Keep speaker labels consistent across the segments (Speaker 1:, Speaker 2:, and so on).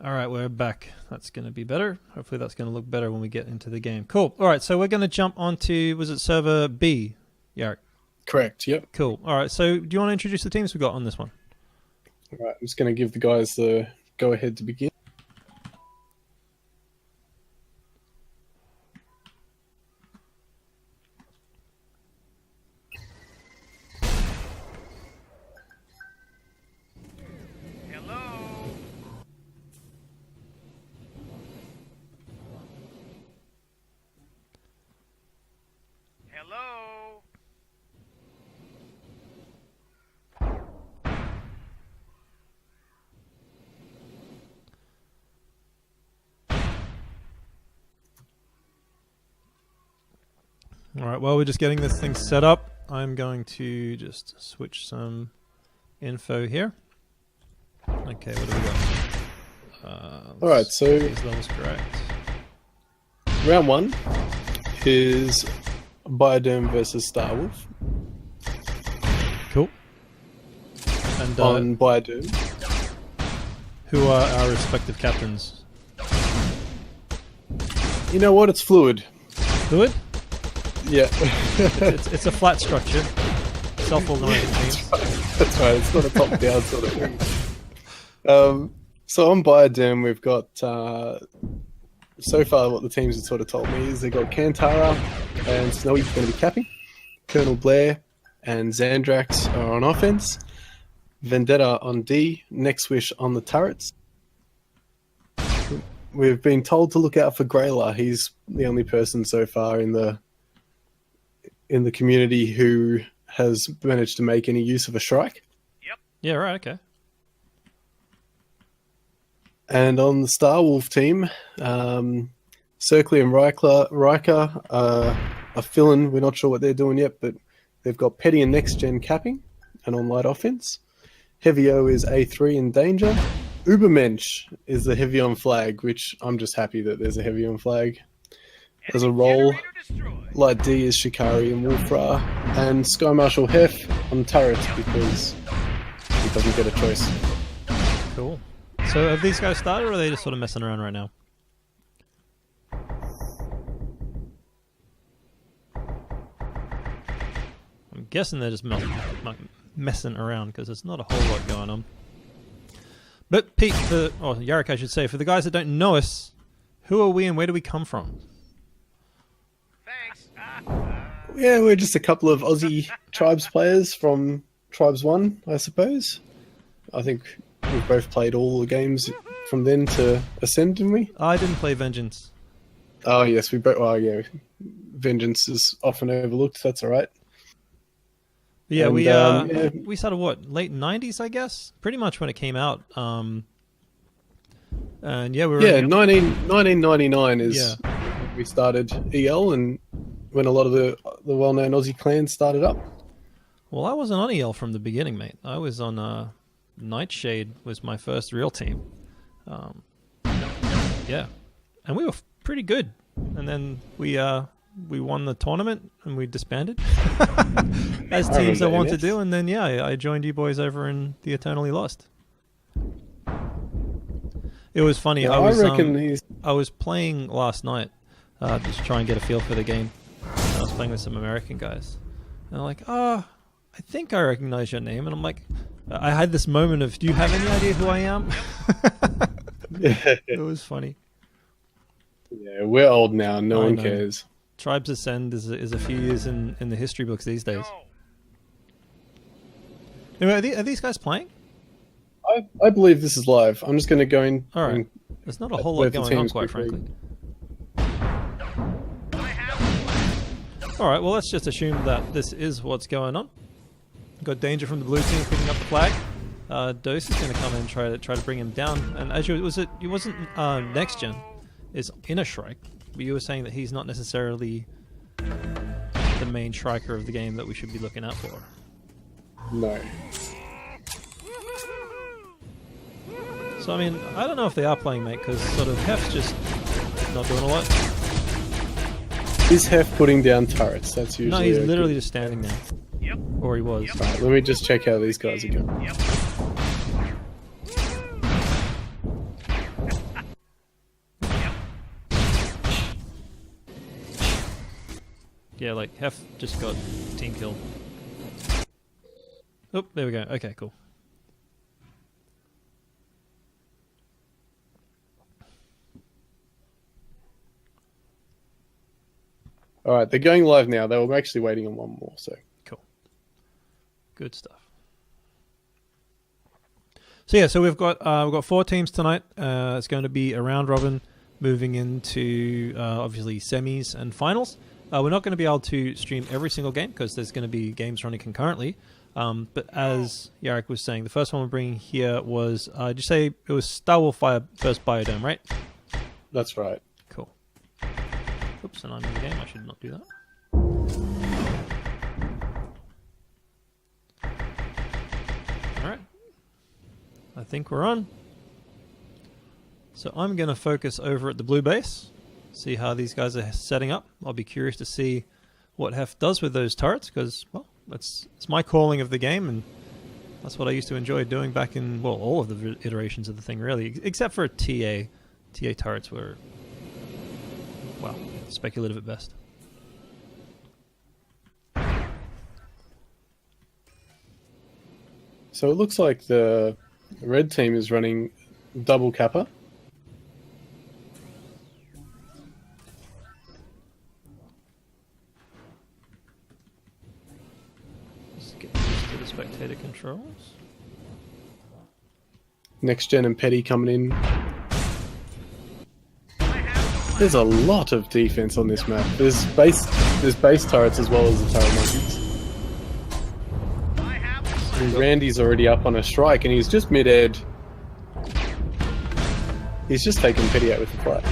Speaker 1: Alright, we're back. That's going to be better. Hopefully that's going to look better when we get into the game. Cool. Alright, so we're going to jump onto, was it server B, Yarrick?
Speaker 2: Correct, yep.
Speaker 1: Cool. Alright, so do you want to introduce the teams we've got on this one?
Speaker 2: Alright, I'm just going to give the guys the go-ahead to begin.
Speaker 1: Alright, while we're just getting this thing set up, I'm going to just switch some info here. Okay, what do we got?
Speaker 2: Alright, so
Speaker 1: these levels correct.
Speaker 2: Round 1 is Bioderm versus Starwolf.
Speaker 1: Cool. And
Speaker 2: on Bioderm.
Speaker 1: Who are our respective captains?
Speaker 2: You know what? It's fluid.
Speaker 1: Fluid?
Speaker 2: Yeah.
Speaker 1: it's a flat structure. Self-organizing teams.
Speaker 2: That's right. It's not a top-down sort of thing. So on Bioderm, we've got so far what the teams have sort of told me is they've got CantarA and Snowy going to be capping. Colonel Blair and XandraX are on offense. Vendetta on D. Nexwish on the turrets. We've been told to look out for Graylar. He's the only person so far in the community who has managed to make any use of a shrike.
Speaker 1: Yep. Yeah, right, okay.
Speaker 2: And on the Starwolf team, Circly and Riker are filling. We're not sure what they're doing yet, but they've got Petty and NexGen capping and on light offense. Heavy O is A3 in danger. Ubermensch is the heavy on flag, which I'm just happy that there's a heavy on flag. As a role, light D is Shikari and Wolfrar, and Skymarshall Heff on turrets because he doesn't get a choice.
Speaker 1: Cool. So have these guys started, or are they just sort of messing around right now? I'm guessing they're just messing around because there's not a whole lot going on. But Pete, or Yarrick I should say, for the guys that don't know us, who are we and where do we come from?
Speaker 2: Yeah, we're just a couple of Aussie Tribes players from Tribes 1, I suppose. I think we've both played all the games from then to Ascend, didn't we?
Speaker 1: I didn't play Vengeance.
Speaker 2: Oh, yes, we both... Well, yeah, Vengeance is often overlooked, that's alright.
Speaker 1: Yeah, and, we started, what, late 90s, I guess? Pretty much when it came out. And yeah, we were...
Speaker 2: Yeah, 1999 is we started EL, and when a lot of the well-known Aussie clans started up.
Speaker 1: Well, I wasn't on EL from the beginning, mate. I was on Nightshade was my first real team. Yeah, and we were pretty good. And then we won the tournament and we disbanded as teams that want to do. And then yeah, I joined you boys over in the Eternally Lost. It was funny.
Speaker 2: Yeah,
Speaker 1: I was playing last night, just to try and get a feel for the game. I was playing with some American guys, and they're like, "Oh, I think I recognize your name," and I'm like, I had this moment of, "Do you have any idea who I am?" It was funny.
Speaker 2: Yeah, we're old now. No one cares.
Speaker 1: Tribes Ascend is a few years in the history books these days. Anyway, are these guys playing?
Speaker 2: I believe this is live. I'm just going to go in.
Speaker 1: All right. There's not a whole lot going on, quite frankly. All right. Well, let's just assume that this is what's going on. Got Danger from the blue team picking up the flag. Dose is going to come in and try to bring him down. And as it wasn't NexGen is in a Shrike, but you were saying that he's not necessarily the main Shriker of the game that we should be looking out for.
Speaker 2: No.
Speaker 1: So I mean, I don't know if they are playing, mate, because sort of Heff's just not doing a lot.
Speaker 2: Is Heff putting down turrets? That's usually...
Speaker 1: No, he's literally just standing there. Yep. Or he was.
Speaker 2: Right, let me just check how these guys are going.
Speaker 1: Yep. Yeah, like Heff just got team killed. Oh, there we go. Okay, cool.
Speaker 2: All right, they're going live now. They were actually waiting on one more, so
Speaker 1: Cool. Good stuff. So yeah, so we've got 4 teams tonight. It's going to be a round robin, moving into obviously semis and finals. We're not going to be able to stream every single game because there's going to be games running concurrently. But as Yarrick was saying, the first one we're bringing here was, did you say it was Starwolf versus Bioderm, right?
Speaker 2: that's right.
Speaker 1: Cool. Oops, and I'm in the game. I should not do that. Alright. I think we're on. So I'm going to focus over at the blue base, see how these guys are setting up. I'll be curious to see what Heff does with those turrets, because, well, it's my calling of the game, and that's what I used to enjoy doing back in, well, all of the iterations of the thing, really, except for TA. TA turrets were, well, speculative at best.
Speaker 2: So it looks like the red team is running double kappa.
Speaker 1: Just get used to the spectator controls.
Speaker 2: NexGen and Petty coming in. There's a lot of defense on this map. There's base turrets as well as the turret monkeys. And Randy's already up on a strike, and he's just mid-ed. He's just taking Petty out with the flag.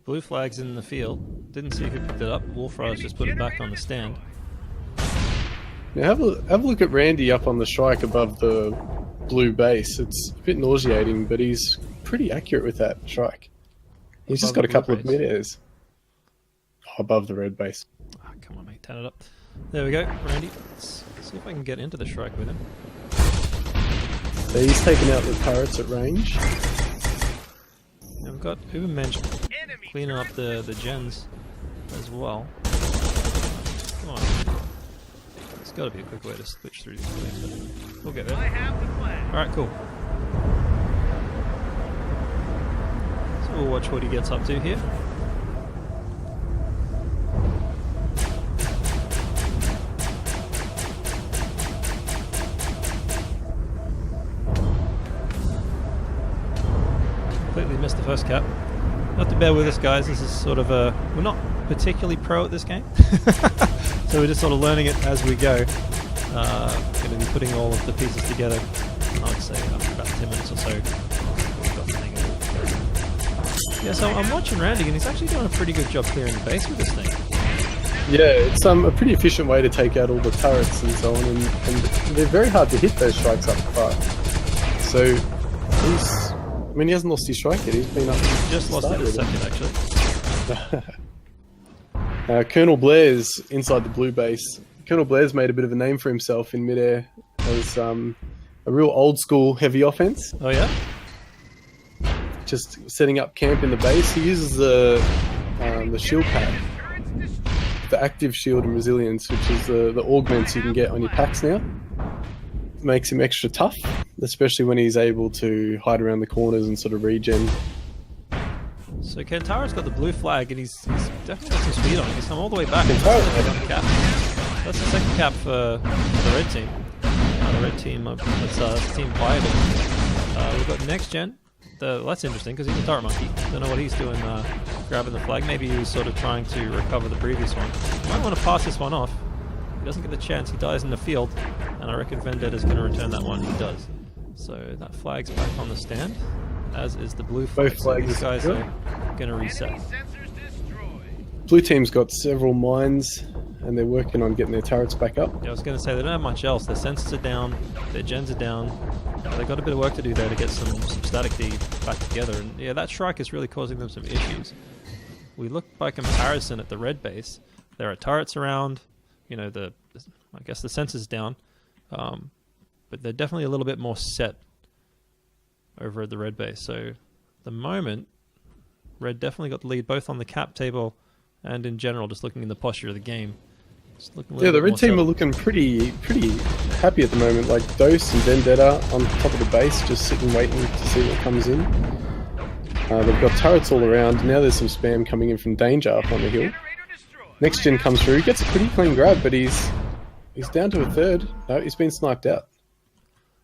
Speaker 1: Blue flag's in the field. Didn't see who picked it up. Wolfrar just put it back on the stand.
Speaker 2: Now have a look at Randy up on the strike above the blue base. It's a bit nauseating, but he's pretty accurate with that strike. He's just got a couple of mid-airs above the red base.
Speaker 1: Oh, come on, mate. Turn it up. There we go. Randy, let's see if I can get into the strike with him.
Speaker 2: So he's taking out the turrets at range.
Speaker 1: Now we've got Ubermensch cleaning up the gens as well. Come on. There's got to be a quick way to switch through these things, but we'll get there. Alright, cool. So we'll watch what he gets up to here. Completely missed the first cap. You have to bear with us, guys. This is sort of a... We're not particularly pro at this game. So we're just sort of learning it as we go. Going to be putting all of the pieces together, I would say, after about 10 minutes or so. We've got the hang of it. Yeah, so I'm watching Randy, and he's actually doing a pretty good job clearing the base with this thing.
Speaker 2: Yeah, it's a pretty efficient way to take out all the turrets and so on, and they're very hard to hit those strikes up far. So he's... I mean, he hasn't lost his strike yet. He's been up.
Speaker 1: He's just lost it a second, actually.
Speaker 2: Colonel Blair's inside the blue base. Colonel Blair's made a bit of a name for himself in midair as a real old school heavy offense.
Speaker 1: Oh yeah?
Speaker 2: Just setting up camp in the base. He uses the shield pack, the active shield and resilience, which is the augments you can get on your packs now. Makes him extra tough, especially when he's able to hide around the corners and sort of regen.
Speaker 1: So CantarA's got the blue flag, and he's definitely got some speed on him. He's come all the way back.
Speaker 2: CantarA,
Speaker 1: that's the second cap for the red team. The red team, that's Team Bioderm. We've got NexGen. That's interesting because he's a turret monkey. Don't know what he's doing grabbing the flag. Maybe he was sort of trying to recover the previous one. Might want to pass this one off. He doesn't get the chance. He dies in the field, and I reckon Vendetta's going to return that one. He does. So that flag's back on the stand, as is the blue flag.
Speaker 2: Both flags.
Speaker 1: So these guys are going to reset.
Speaker 2: Blue team's got several mines, and they're working on getting their turrets back up.
Speaker 1: Yeah, I was going to say they don't have much else. Their sensors are down, their gens are down. They've got a bit of work to do there to get some static D back together. And yeah, that strike is really causing them some issues. We look by comparison at the red base. There are turrets around. You know, I guess the sensors down, but they're definitely a little bit more set over at the red base. So, at the moment, red definitely got the lead both on the cap table and in general, just looking in the posture of the game. Just looking a
Speaker 2: Yeah,
Speaker 1: little
Speaker 2: the
Speaker 1: bit
Speaker 2: red
Speaker 1: more
Speaker 2: team are
Speaker 1: settled.
Speaker 2: looking pretty happy at the moment. Like Dose and Vendetta on top of the base, just sitting waiting to see what comes in. They've got turrets all around. Now there's some spam coming in from Danger up on the hill. NexGen comes through, gets a pretty clean grab, but he's down to a third. No, he's been sniped out.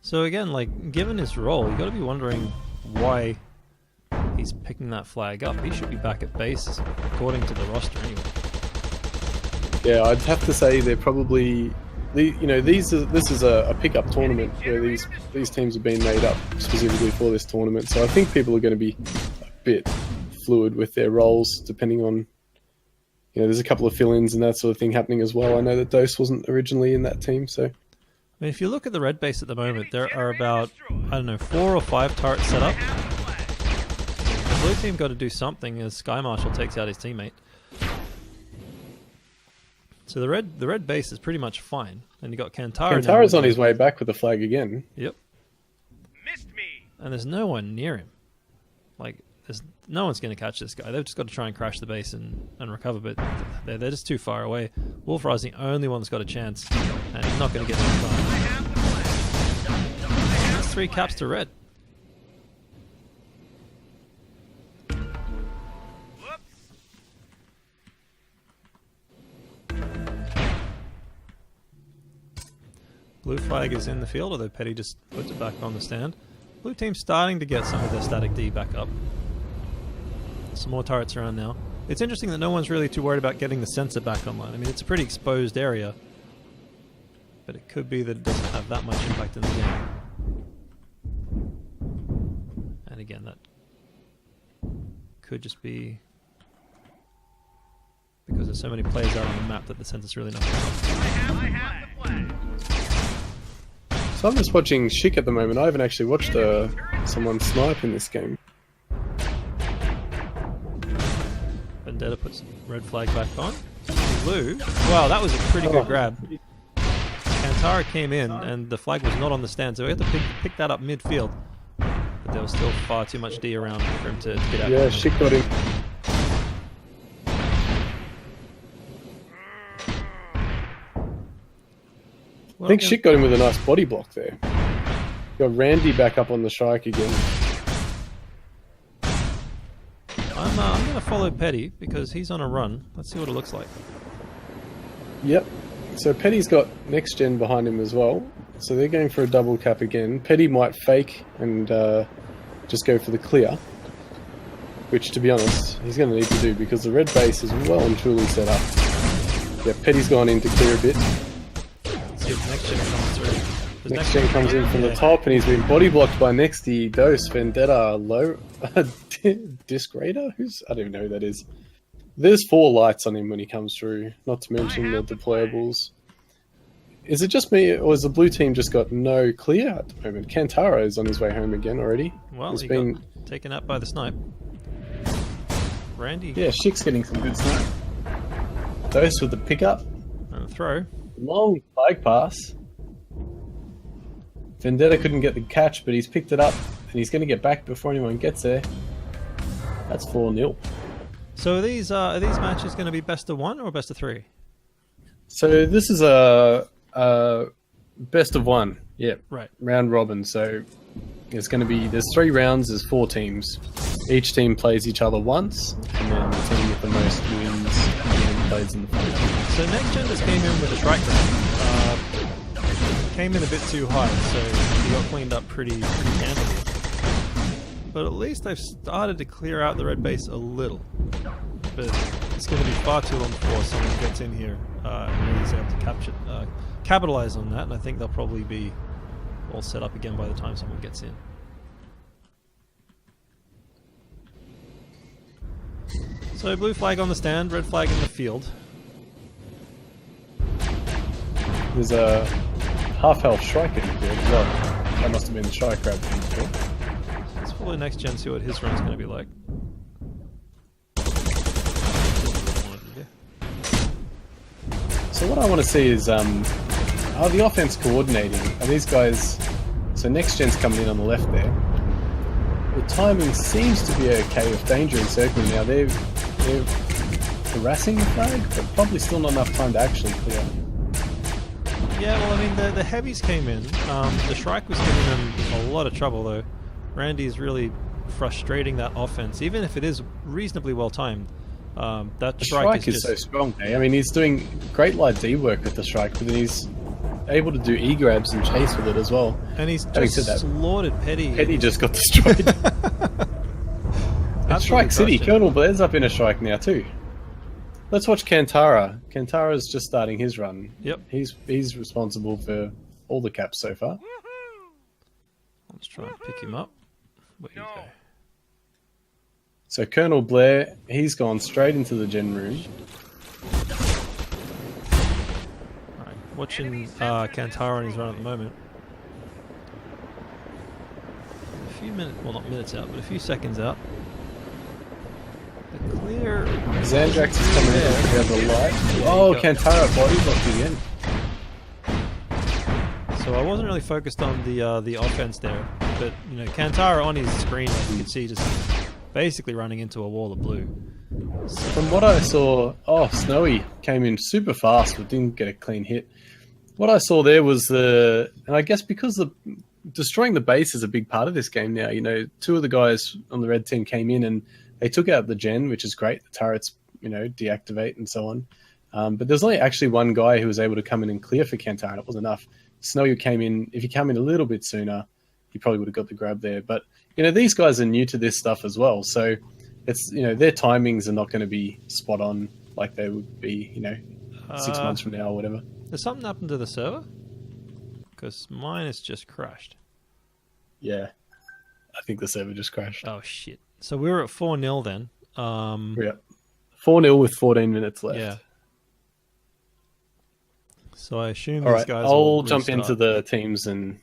Speaker 1: So again, like, given his role, you got to be wondering why he's picking that flag up. He should be back at base, according to the roster anyway.
Speaker 2: Yeah, I'd have to say they're probably, this is a pickup tournament where these teams have been made up specifically for this tournament. So I think people are going to be a bit fluid with their roles, depending on, there's a couple of fill-ins and that sort of thing happening as well. I know that Dose wasn't originally in that team, so.
Speaker 1: I mean, if you look at the red base at the moment, there are about, 4 or 5 turrets set up. The blue team got to do something as Skymarshall takes out his teammate. So the red base is pretty much fine. And you got CantarA.
Speaker 2: CantarA's on his way back with the flag again.
Speaker 1: Yep.
Speaker 3: Missed me.
Speaker 1: And there's no one near him. Like, no one's going to catch this guy. They've just got to try and crash the base and recover, but they're just too far away. Wolfrar's the only one that's got a chance, and he's not going to get too far. That's 3 caps to red. Blue flag is in the field, although Petty just puts it back on the stand. Blue team's starting to get some of their static D back up. Some more turrets around now. It's interesting that no one's really too worried about getting the sensor back online. I mean, it's a pretty exposed area, but it could be that it doesn't have that much impact in the game. And again, that could just be because there's so many players out on the map that the sensor's really not going to help.
Speaker 3: I have the flag.
Speaker 2: So I'm just watching Shikk at the moment. I haven't actually watched someone snipe in this game.
Speaker 1: Vendetta puts red flag back on. Blue. Wow, that was a pretty good grab. CantarA came in and the flag was not on the stand, so we had to pick that up midfield. But there was still far too much D around for him to get out.
Speaker 2: Yeah, Shikk got him. I think Shikk got him with a nice body block there. Got Randy back up on the shikk again.
Speaker 1: I'm going to follow Petty because he's on a run. Let's see what it looks like.
Speaker 2: Yep. So Petty's got NexGen behind him as well. So they're going for a double cap again. Petty might fake and just go for the clear. Which, to be honest, he's going to need to do because the red base is well and truly set up. Yeah, Petty's gone in to clear a bit.
Speaker 1: Let's see if NexGen comes through. Does
Speaker 2: NexGen comes in from the top and he's been body blocked by Nexty, Dose, Vendetta, Disc Raider? I don't even know who that is. There's 4 lights on him when he comes through, not to mention the deployables. Is it just me, or has the blue team just got no clear at the moment? CantarA is on his way home again already.
Speaker 1: Well,
Speaker 2: He's
Speaker 1: he
Speaker 2: been...
Speaker 1: got taken out by the snipe. Randy.
Speaker 2: Yeah, Shikk's getting some good snipe. Dose with the pickup.
Speaker 1: And a throw.
Speaker 2: Long flag pass. Vendetta couldn't get the catch, but he's picked it up, and he's going to get back before anyone gets there. That's 4-0.
Speaker 1: So are these matches going to be best of 1 or best of 3?
Speaker 2: So this is a best of 1. Yeah,
Speaker 1: Right.
Speaker 2: round robin. So it's going to be, there's 3 rounds, there's 4 teams. Each team plays each other once, and then the team with the most wins then plays in the final.
Speaker 1: So NexGen just came in with a strike round. Came in a bit too high, so he got cleaned up pretty handily. But at least they've started to clear out the red base a little. But it's going to be far too long before someone gets in here and really is able to capitalize on that. And I think they'll probably be all set up again by the time someone gets in. So blue flag on the stand, red flag in the field.
Speaker 2: There's a half-health strike in there as well. That must have been the strike grab from before.
Speaker 1: Let's follow NexGen, see what his run's going to be like.
Speaker 2: So what I want to see is, are the offense coordinating? Are these guys... So NexGen's coming in on the left there. The timing seems to be okay with Danger and Circly now. They've harassing the flag, but probably still not enough time to actually clear.
Speaker 1: Yeah, well, I mean, the heavies came in. The Shrike was giving them a lot of trouble, though. Randy's really frustrating that offense, even if it is reasonably well timed. That
Speaker 2: The
Speaker 1: Shrike
Speaker 2: is so strong, eh? I mean, he's doing great light D work with the Shrike, but then he's able to do E-grabs and chase with it as well.
Speaker 1: And he's
Speaker 2: Having
Speaker 1: just
Speaker 2: said that,
Speaker 1: slaughtered Petty.
Speaker 2: Petty just got destroyed. It's
Speaker 1: Absolutely
Speaker 2: Shrike City.
Speaker 1: crushed him.
Speaker 2: Colonel Blair's up in a Shrike now too. Let's watch CantarA. CantarA's just starting his run.
Speaker 1: Yep.
Speaker 2: He's responsible for all the caps so far.
Speaker 1: Let's try and pick him up. Where you
Speaker 3: No.
Speaker 1: go?
Speaker 2: So Colonel Blair, he's gone straight into the gen room.
Speaker 1: Alright, watching CantarA on his run at the moment. A few minutes, well, not minutes out, but a few seconds out. The clear.
Speaker 2: XandraX is coming in to clear the light. Oh,
Speaker 1: go.
Speaker 2: CantarA body blocked again.
Speaker 1: So I wasn't really focused on the offense there, but you know, CantarA on his screen, as you can see, just basically running into a wall of blue.
Speaker 2: From what I saw, Snowy came in super fast but didn't get a clean hit. What I saw there was and I guess because destroying the base is a big part of this game now. You know, two of the guys on the red team came in and they took out the gen, which is great. The turrets, you know, deactivate and so on. But there's only actually one guy who was able to come in and clear for CantarA, and it was enough. Snowy came in. If he came in a little bit sooner, he probably would have got the grab there. But you know, these guys are new to this stuff as well, so it's, you know, their timings are not going to be spot on like they would be, you know, 6 months from now or whatever.
Speaker 1: Has something happened to the server? Because mine is just crashed.
Speaker 2: Yeah, I think the server just crashed.
Speaker 1: Oh shit! So we were at 4-0 then.
Speaker 2: Yeah, 4-0 with 14 minutes left.
Speaker 1: Yeah. So I assume
Speaker 2: All
Speaker 1: these
Speaker 2: right,
Speaker 1: guys.
Speaker 2: I'll
Speaker 1: will
Speaker 2: jump
Speaker 1: restart.
Speaker 2: into the teams and